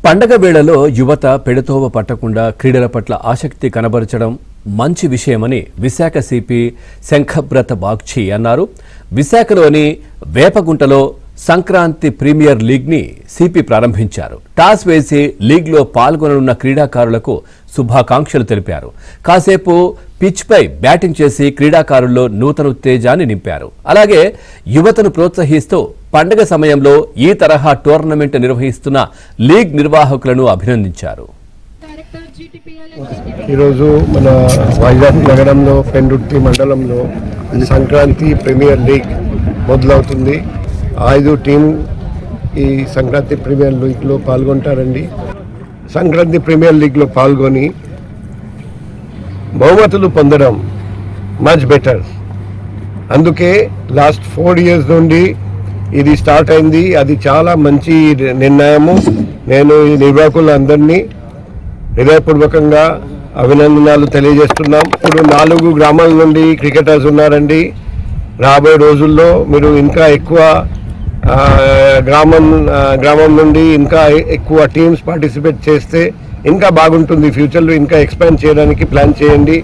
పండగ వేళలో యువత పెడతోవ పట్టకుండా క్రీడల పట్ల ఆసక్తి కనబరచడం మంచి విషయమని విశాఖ సిపి శంఖబ్రత బాగ్చి అన్నారు. విశాఖలోని వేపగుంటలో సంక్రాంతి ప్రీమియర్ లీగ్ని సిపి ప్రారంభించారు. టాస్ వేసి లీగ్లో పాల్గొననున్న క్రీడాకారులకు శుభాకాంక్షలు తెలిపారు. కాసేపు పిచ్పై బ్యాటింగ్ చేసి క్రీడాకారుల్లో నూతన ఉత్తేజాన్ని నింపారు. అలాగే యువతను ప్రోత్సహిస్తూ పండగ సమయంలో ఈ తరహా టోర్నమెంట్ నిర్వహిస్తున్న లీగ్ నిర్వాహకులను అభినందించారు. ఈరోజు మన వైజాగ్ నగరంలో పెందుర్తి మండలంలో సంక్రాంతి ప్రీమియర్ లీగ్ మొదలవుతుంది. 5 టీం ఈ సంక్రాంతి ప్రీమియర్ లీగ్లో పాల్గొంటారండి. సంక్రాంతి ప్రీమియర్ లీగ్లో పాల్గొని బహుమతులు పొందడం మచ్ బెటర్. అందుకే లాస్ట్ 4 years నుండి ఇది స్టార్ట్ అయింది. అది చాలా మంచి నిర్ణయము. నేను ఈ నిర్వాహకులందరినీ హృదయపూర్వకంగా అభినందనలు తెలియజేస్తున్నాం. ఇప్పుడు 4 గ్రామాల నుండి క్రికెటర్స్ ఉన్నారండి. రాబోయే రోజుల్లో మీరు ఇంకా ఎక్కువ గ్రామం నుండి ఇంకా ఎక్కువ టీమ్స్ పార్టిసిపేట్ చేస్తే ఇంకా బాగుంటుంది. ఫ్యూచర్లో ఇంకా ఎక్స్పాండ్ చేయడానికి ప్లాన్ చేయండి.